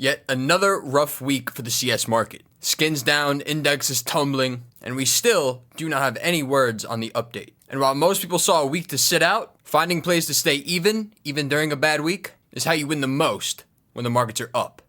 Yet another rough week for the CS market. Skins down, index is tumbling, and we still do not have any words on the update. And while most people saw a week to sit out, finding plays to stay even during a bad week, is how you win the most when the markets are up.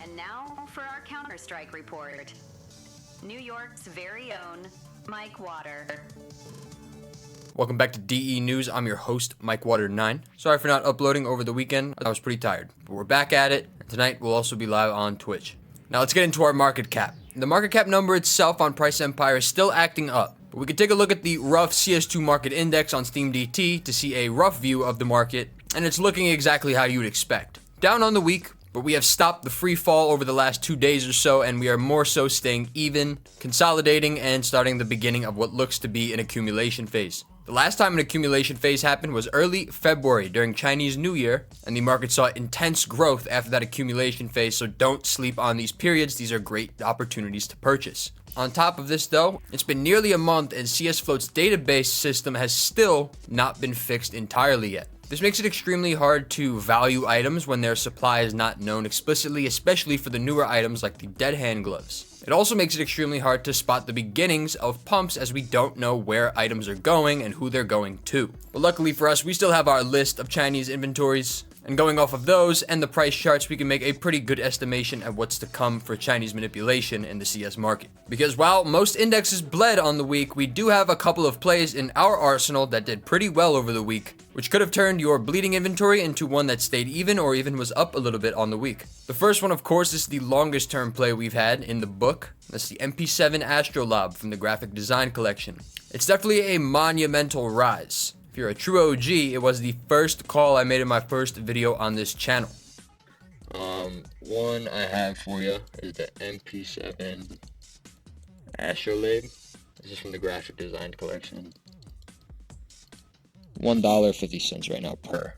And now for our Counter-Strike report. New York's very own Mike Water. Welcome back to DE News. I'm your host, Mike Water 9. Sorry for not uploading over the weekend. I was pretty tired, but we're back at it. And tonight we'll also be live on Twitch. Now let's get into our market cap. The market cap number itself on Price Empire is still acting up, but we can take a look at the rough CS2 market index on Steam DT to see a rough view of the market, and it's looking exactly how you would expect. Down on the week, but we have stopped the free fall over the last 2 days or so, and we are more so staying even, consolidating, and starting the beginning of what looks to be an accumulation phase. The last time an accumulation phase happened was early February during Chinese New Year, and the market saw intense growth after that accumulation phase, so don't sleep on these periods. These are great opportunities to purchase. On top of this though, it's been nearly a month and CSFloat's database system has still not been fixed entirely yet. This makes it extremely hard to value items when their supply is not known explicitly, especially for the newer items like the dead hand gloves. It also makes it extremely hard to spot the beginnings of pumps as we don't know where items are going and who they're going to. But luckily for us, we still have our list of Chinese inventories, and going off of those and the price charts, we can make a pretty good estimation of what's to come for Chinese manipulation in the CS market. Because while most indexes bled on the week, we do have a couple of plays in our arsenal that did pretty well over the week, which could have turned your bleeding inventory into one that stayed even or even was up a little bit on the week. The first one, of course, is the longest term play we've had in the book. That's the MP7 astrolabe from the graphic design collection. It's definitely a monumental rise. If you're a true OG, it was the first call I made in my first video on this channel. One I have for you is the MP7 astrolabe. This is from the graphic design collection. $1.50 right now per.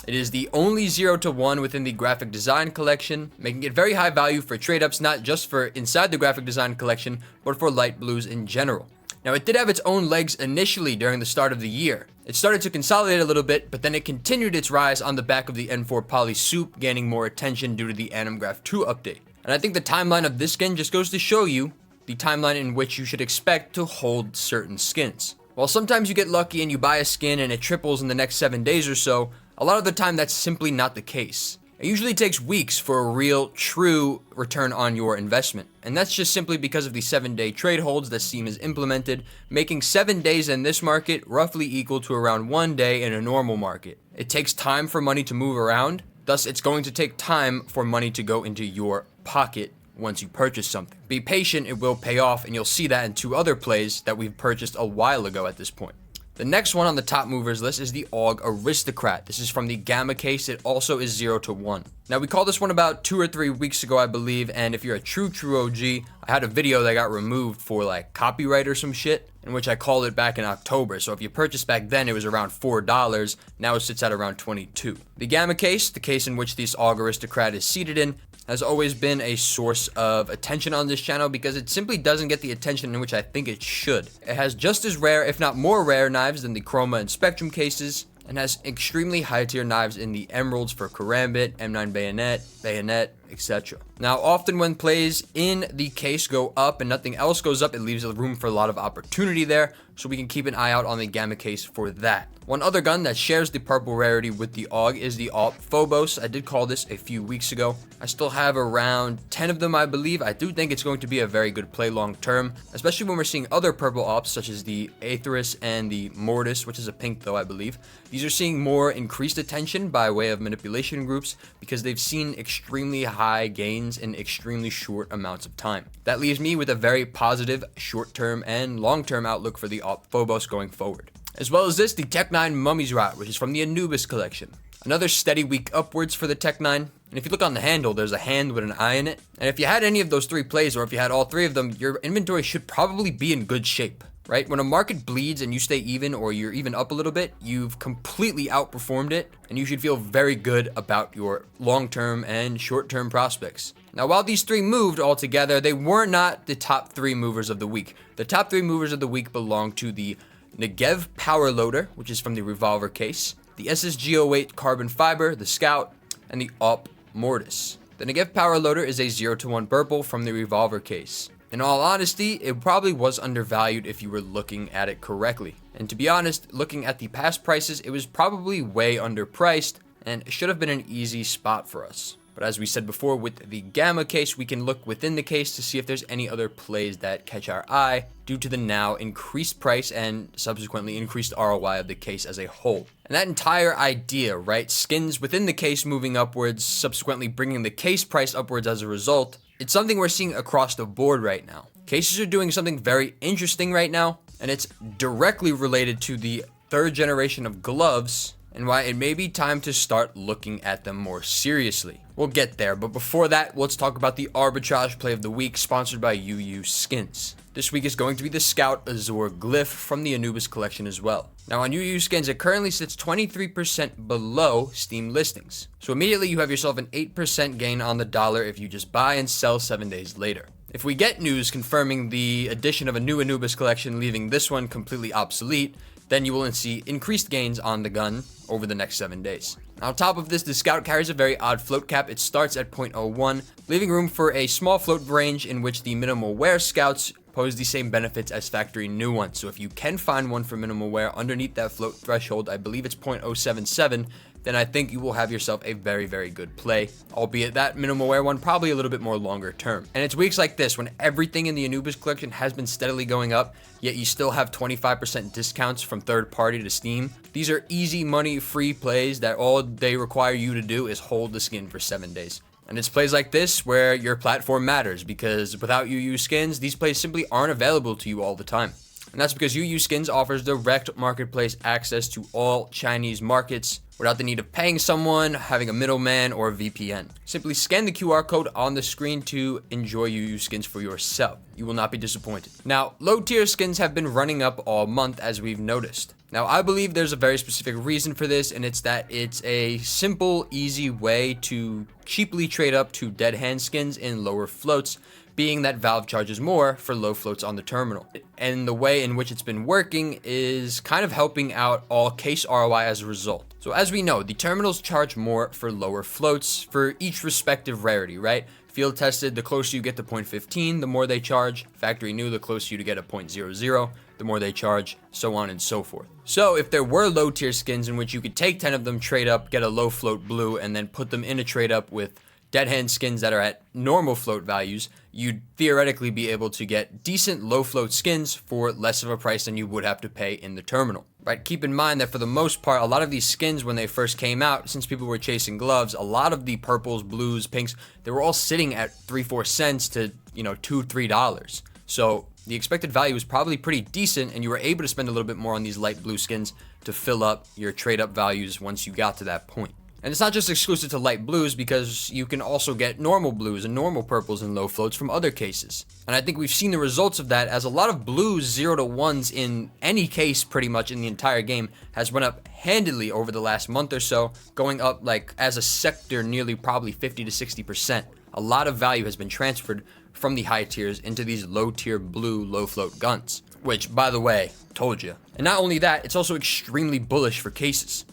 It is the only 0 to 1 within the graphic design collection, making it very high value for trade-ups, not just for inside the graphic design collection, but for light blues in general. Now, it did have its own legs initially during the start of the year. It started to consolidate a little bit, but then it continued its rise on the back of the N4 Poly Soup, gaining more attention due to the Animgraph 2 update. And I think the timeline of this skin just goes to show you the timeline in which you should expect to hold certain skins. While sometimes you get lucky and you buy a skin and it triples in the next 7 days or so, a lot of the time that's simply not the case. It usually takes weeks for a real, true return on your investment. And that's just simply because of the 7-day trade holds that Steam has implemented, making 7 days in this market roughly equal to around 1 day in a normal market. It takes time for money to move around, thus it's going to take time for money to go into your pocket once you purchase something. Be patient, it will pay off, and you'll see that in 2 other plays that we've purchased a while ago at this point. The next one on the top movers list is the AUG Aristocrat. This is from the Gamma case. It also is 0 to 1. Now, we called this one about 2 or 3 weeks ago, I believe, and if you're a true OG, I had a video that got removed for like copyright or some shit, in which I called it back in October. So if you purchased back then, it was around $4. Now it sits at around $22. The Gamma case, the case in which this AUG Aristocrat is seated in, has always been a source of attention on this channel because it simply doesn't get the attention in which I think it should. It has just as rare, if not more rare, knives than the Chroma and Spectrum cases, and has extremely high tier knives in the Emeralds for Karambit, M9 Bayonet, etc. Now, often when plays in the case go up and nothing else goes up, it leaves a room for a lot of opportunity there, so we can keep an eye out on the Gamma case for that. One other gun that shares the purple rarity with the AUG is the AUG Phobos. I did call this a few weeks ago. I still have around 10 of them, I believe. I do think it's going to be a very good play long term, especially when we're seeing other purple ops such as the Aetherus and the Mortis, which is a pink though, I believe. These are seeing more increased attention by way of manipulation groups because they've seen extremely high gains in extremely short amounts of time. That leaves me with a very positive short-term and long-term outlook for the AUG Phobos going forward. As well as this, the Tech 9 Mummies Rot, which is from the Anubis collection. Another steady week upwards for the Tech 9. And if you look on the handle, there's a hand with an eye in it. And if you had any of those 3 plays, or if you had all 3 of them, your inventory should probably be in good shape, right? When a market bleeds and you stay even, or you're even up a little bit, you've completely outperformed it, and you should feel very good about your long-term and short-term prospects. Now, while these 3 moved all together, they were not the top 3 movers of the week. The top 3 movers of the week belong to the Negev Power Loader, which is from the Revolver case, the SSG08 Carbon Fiber, the Scout, and the AUG Mortis. The Negev Power Loader is a 0-1 purple from the revolver case. In all honesty, it probably was undervalued if you were looking at it correctly. And to be honest, looking at the past prices, it was probably way underpriced and should have been an easy spot for us. But as we said before, with the Gamma case, we can look within the case to see if there's any other plays that catch our eye due to the now increased price and subsequently increased ROI of the case as a whole. And that entire idea, right? Skins within the case moving upwards, subsequently bringing the case price upwards as a result. It's something we're seeing across the board right now. Cases are doing something very interesting right now, and it's directly related to the third generation of gloves and why it may be time to start looking at them more seriously. We'll get there, but before that, let's talk about the Arbitrage play of the week sponsored by UUSkins. This week is going to be the Scout Azure Glyph from the Anubis collection as well. Now on UUSkins, it currently sits 23% below Steam listings. So immediately you have yourself an 8% gain on the dollar if you just buy and sell 7 days later. If we get news confirming the addition of a new Anubis collection, leaving this one completely obsolete, then you will see increased gains on the gun over the next 7 days. Now, on top of this, the Scout carries a very odd float cap. It starts at 0.01, leaving room for a small float range in which the minimal wear Scouts pose the same benefits as factory new ones. So if you can find one for minimal wear underneath that float threshold, I believe it's 0.077, then I think you will have yourself a very, very good play, albeit that minimal wear one probably a little bit more longer term. And it's weeks like this when everything in the Anubis collection has been steadily going up, yet you still have 25% discounts from third party to Steam. These are easy money free plays that all they require you to do is hold the skin for 7 days. And it's plays like this where your platform matters, because without UUSkins, these plays simply aren't available to you all the time. And that's because UUSkins offers direct marketplace access to all Chinese markets without the need of paying someone, having a middleman, or a VPN. Simply scan the QR code on the screen to enjoy UUSkins for yourself. You will not be disappointed. Now, low tier skins have been running up all month, as we've noticed. Now, I believe there's a very specific reason for this, and it's that it's a simple, easy way to cheaply trade up to dead hand skins in lower floats, being that Valve charges more for low floats on the terminal. And the way in which it's been working is kind of helping out all case ROI as a result. So as we know, the terminals charge more for lower floats for each respective rarity, right? Field tested, the closer you get to 0.15, the more they charge. Factory new, the closer you get to 0.00, the more they charge, so on and so forth. So if there were low tier skins in which you could take 10 of them, trade up, get a low float blue, and then put them in a trade up with dead hand skins that are at normal float values, you'd theoretically be able to get decent low float skins for less of a price than you would have to pay in the terminal. Right? Keep in mind that for the most part, a lot of these skins when they first came out, since people were chasing gloves, a lot of the purples, blues, pinks, they were all sitting at 3-4 cents to, $2-3. So the expected value was probably pretty decent, and you were able to spend a little bit more on these light blue skins to fill up your trade up values once you got to that point. And it's not just exclusive to light blues, because you can also get normal blues and normal purples and low floats from other cases. And I think we've seen the results of that, as a lot of blues 0-1s in any case pretty much in the entire game has went up handedly over the last month or so, going up like as a sector nearly probably 50 to 60%. A lot of value has been transferred from the high tiers into these low tier blue low float guns, which, by the way, told you. And not only that, it's also extremely bullish for cases.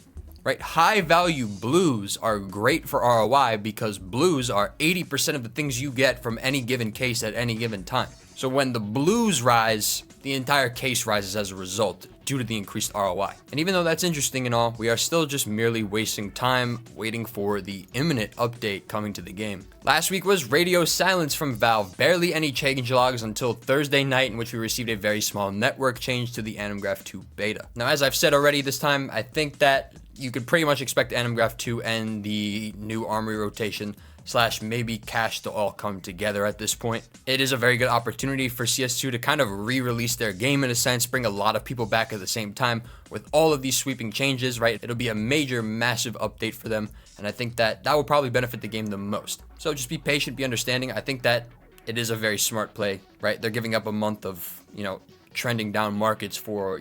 Right? High value blues are great for ROI because blues are 80% of the things you get from any given case at any given time. So when the blues rise, the entire case rises as a result due to the increased ROI. And even though that's interesting and all, we are still just merely wasting time waiting for the imminent update coming to the game. Last week was radio silence from Valve, barely any change logs until Thursday night, in which we received a very small network change to the animgraph 2 beta. Now, as I've said already this time, I think that you could pretty much expect animgraph 2 and the new Armory rotation / maybe cache to all come together at this point. It is a very good opportunity for CS2 to kind of re-release their game in a sense, bring a lot of people back at the same time with all of these sweeping changes, right? It'll be a major, massive update for them, and I think that will probably benefit the game the most. So just be patient, be understanding. I think that it is a very smart play, right? They're giving up a month of, trending down markets for,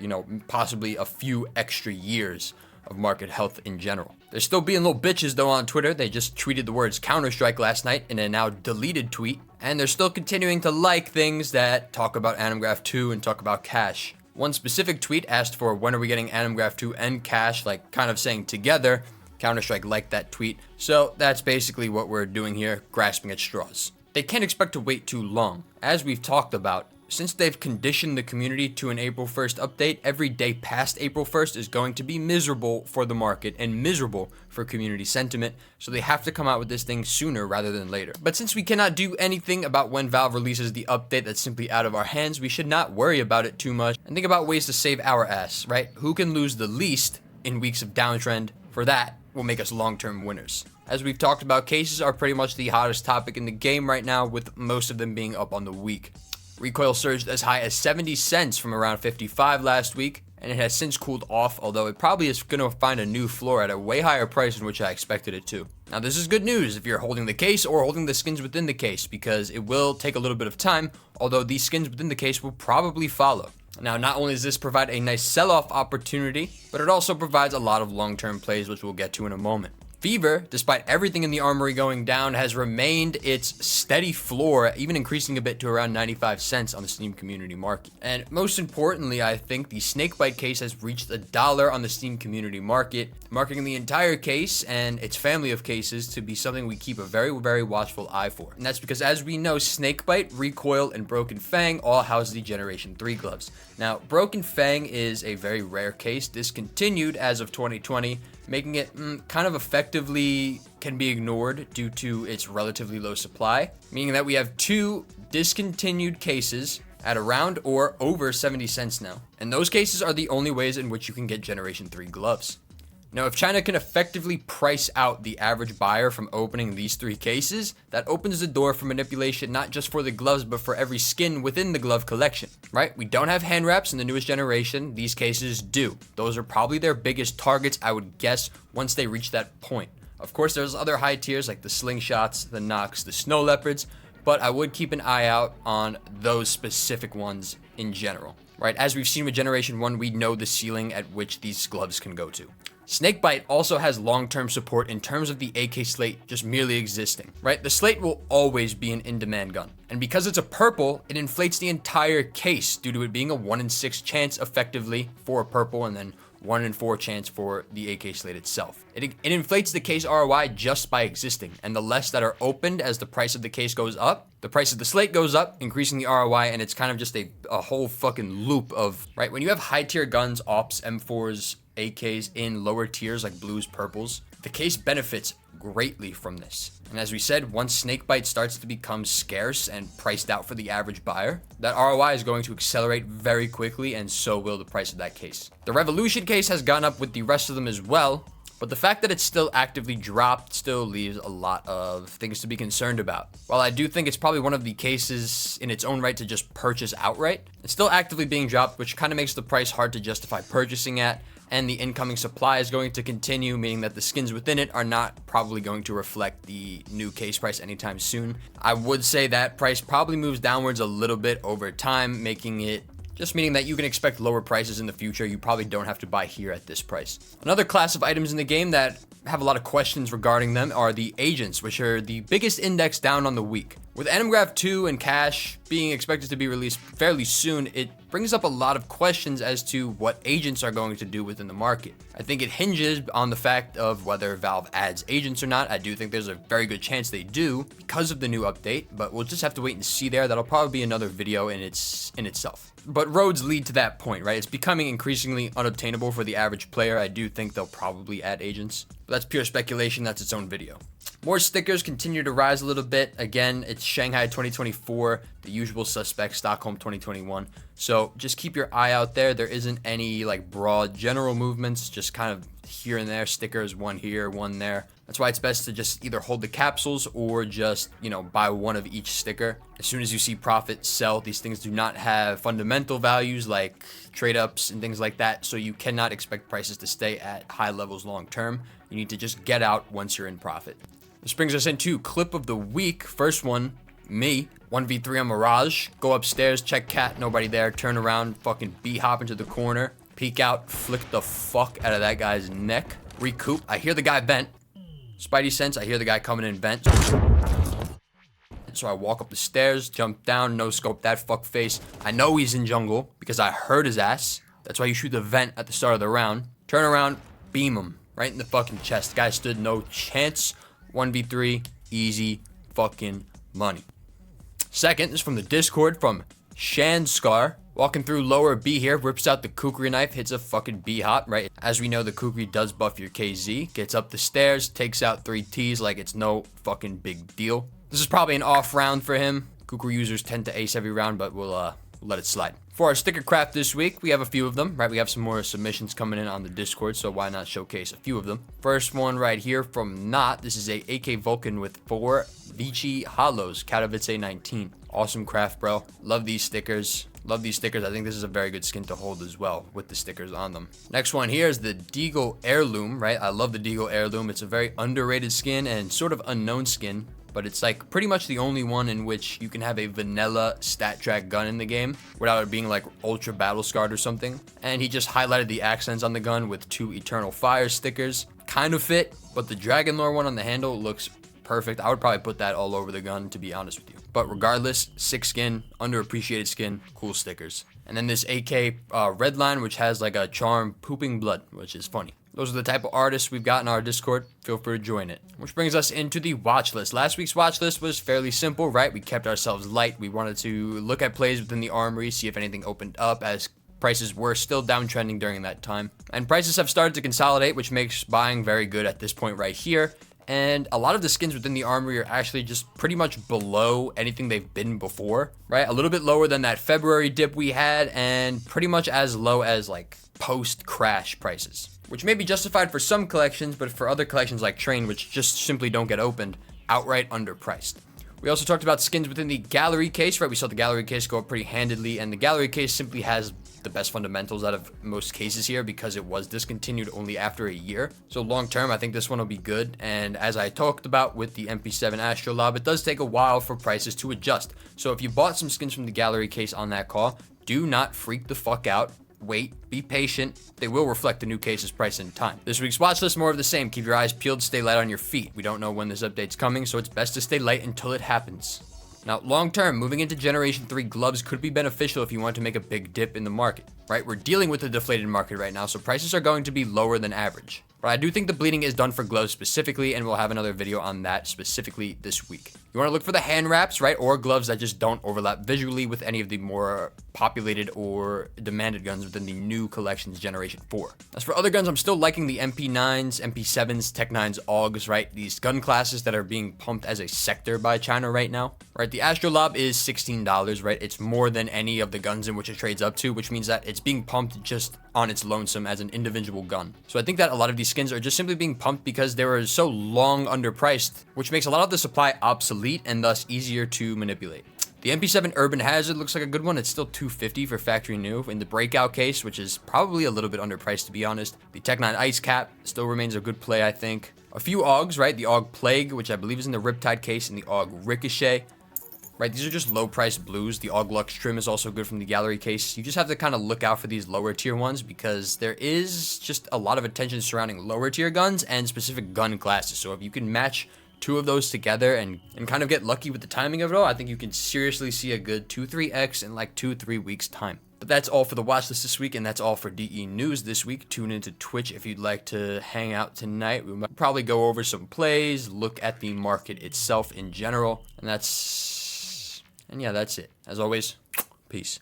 possibly a few extra years of market health in general. They're still being little bitches though on Twitter. They just tweeted the words Counter-Strike last night in a now deleted tweet, and they're still continuing to like things that talk about animgraph 2 and talk about cache. One specific tweet asked for when are we getting animgraph 2 and cache, like kind of saying together. Counter-Strike liked that tweet. So that's basically what we're doing here, grasping at straws. They can't expect to wait too long. As we've talked about, since they've conditioned the community to an April 1st update, every day past April 1st is going to be miserable for the market and miserable for community sentiment, so they have to come out with this thing sooner rather than later. But since we cannot do anything about when Valve releases the update, that's simply out of our hands, we should not worry about it too much and think about ways to save our ass, right? Who can lose the least in weeks of downtrend? For that will make us long-term winners. As we've talked about, cases are pretty much the hottest topic in the game right now, with most of them being up on the week. Recoil surged as high as 70 cents from around 55 last week, and it has since cooled off, although it probably is going to find a new floor at a way higher price than which I expected it to. Now, this is good news if you're holding the case or holding the skins within the case, because it will take a little bit of time, although these skins within the case will probably follow. Now, not only does this provide a nice sell-off opportunity, but it also provides a lot of long-term plays, which we'll get to in a moment. Fever, despite everything in the Armory going down, has remained its steady floor, even increasing a bit to around 95 cents on the Steam community market. And most importantly, I think the snakebite case has reached $1 on the Steam community market, marking the entire case and its family of cases to be something we keep a very, very watchful eye for. And that's because, as we know, snakebite, recoil, and broken fang all house the Generation 3 gloves. Now, broken fang is a very rare case, discontinued as of 2020, making it kind of effectively can be ignored due to its relatively low supply, meaning that we have 2 discontinued cases at around or over 70 cents now. And those cases are the only ways in which you can get Generation 3 gloves. Now, if China can effectively price out the average buyer from opening these 3 cases, that opens the door for manipulation not just for the gloves, but for every skin within the glove collection, right? We don't have hand wraps in the newest generation. These cases do. Those are probably their biggest targets, I would guess, once they reach that point. Of course, there's other high tiers like the slingshots, the knocks, the snow leopards, but I would keep an eye out on those specific ones in general, right? As we've seen with Generation 1, we know the ceiling at which these gloves can go to. Snakebite also has long-term support in terms of the AK slate just merely existing, right? The slate will always be an in-demand gun. And because it's a purple, it inflates the entire case due to it being a 1 in 6 chance effectively for a purple and then 1 in 4 chance for the AK slate itself. It inflates the case ROI just by existing, and the less that are opened as the price of the case goes up, the price of the slate goes up, increasing the ROI, and it's kind of just a whole fucking loop of, right? When you have high tier guns, ops, M4s, AKs in lower tiers like blues, purples, the case benefits greatly from this. And as we said, once snakebite starts to become scarce and priced out for the average buyer, that ROI is going to accelerate very quickly, and so will the price of that case. The Revolution case has gone up with the rest of them as well, but the fact that it's still actively dropped still leaves a lot of things to be concerned about. While I do think it's probably one of the cases in its own right to just purchase outright, it's still actively being dropped, which kind of makes the price hard to justify purchasing at, and the incoming supply is going to continue, meaning that the skins within it are not probably going to reflect the new case price anytime soon. I would say that price probably moves downwards a little bit over time, meaning that you can expect lower prices in the future. You probably don't have to buy here at this price. Another class of items in the game that have a lot of questions regarding them are the agents, which are the biggest index down on the week. With Animgraph 2 and Cache being expected to be released fairly soon, it brings up a lot of questions as to what agents are going to do within the market. I think it hinges on the fact of whether Valve adds agents or not. I do think there's a very good chance they do because of the new update, but we'll just have to wait and see there. That'll probably be another video in itself. But roads lead to that point, right? It's becoming increasingly unobtainable for the average player. I do think they'll probably add agents, but that's pure speculation. That's its own video. More stickers continue to rise a little bit. Again, it's Shanghai 2024, the usual suspects, Stockholm 2021. So just keep your eye out there. There isn't any like broad general movements, just kind of here and there stickers, one here, one there. That's why it's best to just either hold the capsules or just, buy one of each sticker. As soon as you see profit sell, these things do not have fundamental values like trade ups and things like that. So you cannot expect prices to stay at high levels long term. You need to just get out once you're in profit. This brings us into clip of the week. First one, me, 1v3 on Mirage. Go upstairs, check cat, nobody there, turn around, fucking B-hop into the corner, peek out, flick the fuck out of that guy's neck, recoup. I hear the guy vent. Spidey sense, I hear the guy coming in vent. So I walk up the stairs, jump down, no scope that fuck face. I know he's in jungle because I heard his ass. That's why you shoot the vent at the start of the round. Turn around, beam him. right in the fucking chest. Guy stood no chance. 1v3, easy fucking money. Second is from the Discord from Shanskar. Walking through lower B here, rips out the kukri knife, hits a fucking B hop, right? As we know, the kukri does buff your KZ. Gets up the stairs, takes out 3 Ts like it's no fucking big deal. This is probably an off round for him. Kukri users tend to ace every round, but we'll let it slide. For our sticker craft this week, we have a few of them, right? We have some more submissions coming in on the Discord, so why not showcase a few of them? First one right here from Not. This is a AK Vulcan with 4 Vici Hollows, Katowice 19. Awesome craft, bro. Love these stickers. Love these stickers. I think this is a very good skin to hold as well with the stickers on them. Next one here is the Deagle Heirloom, right? I love the Deagle Heirloom. It's a very underrated skin and sort of unknown skin, but it's like pretty much the only one in which you can have a vanilla stat track gun in the game without it being like ultra battle scarred or something. And he just highlighted the accents on the gun with 2 Eternal Fire stickers. Kind of fit, but the Dragon Lore one on the handle looks perfect. I would probably put that all over the gun, to be honest with you. But regardless, sick skin, underappreciated skin, cool stickers. And then this AK Redline, which has like a charm pooping blood, which is funny. Those are the type of artists we've got in our Discord. Feel free to join it. Which brings us into the watch list. Last week's watch list was fairly simple, right? We kept ourselves light. We wanted to look at plays within the Armory, see if anything opened up, as prices were still downtrending during that time. And prices have started to consolidate, which makes buying very good at this point right here. And a lot of the skins within the Armory are actually just pretty much below anything they've been before, right? A little bit lower than that February dip we had, and pretty much as low as like post-crash prices, which may be justified for some collections, but for other collections like Train, which just simply don't get opened, outright underpriced. We also talked about skins within the gallery case, right? We saw the gallery case go up pretty handedly, and the gallery case simply has the best fundamentals out of most cases here because it was discontinued only after a year. So long term, I think this one will be good. And as I talked about with the MP7 Astrolabe, it does take a while for prices to adjust. So if you bought some skins from the gallery case on that call, do not freak the fuck out. Wait, be patient. They will reflect the new case's price in time. This week's watch list, more of the same. Keep your eyes peeled, stay light on your feet. We don't know when this update's coming, so it's best to stay light until it happens. Now, long term, moving into Generation 3 gloves could be beneficial if you want to make a big dip in the market, right? We're dealing with a deflated market right now, so prices are going to be lower than average. But I do think the bleeding is done for gloves specifically, and we'll have another video on that specifically this week. You want to look for the hand wraps, right? Or gloves that just don't overlap visually with any of the more populated or demanded guns within the new collection's Generation 4. As for other guns, I'm still liking the MP9s, MP7s, Tech 9s, AUGs, right? These gun classes that are being pumped as a sector by China right now, right? The Astrolabe is $16, right? It's more than any of the guns in which it trades up to, which means that it's being pumped just on its lonesome as an individual gun. So I think that a lot of these skins are just simply being pumped because they were so long underpriced, which makes a lot of the supply obsolete and thus easier to manipulate. The MP7 Urban Hazard looks like a good one. It's still $250 for factory new in the breakout case, which is probably a little bit underpriced to be honest. The Tech 9 Ice Cap still remains a good play, I think. A few AUGs, right? The AUG Plague, which I believe is in the Riptide case, and the AUG Ricochet. Right, these are just low-priced blues. The AUG Lux Trim is also good from the gallery case. You just have to kind of look out for these lower-tier ones because there is just a lot of attention surrounding lower-tier guns and specific gun classes. So if you can match 2 of those together and kind of get lucky with the timing of it all, I think you can seriously see a good 2-3x in like 2-3 weeks' time. But that's all for the watch list this week, and that's all for DE News this week. Tune into Twitch if you'd like to hang out tonight. We might probably go over some plays, look at the market itself in general, and yeah, that's it. As always, peace.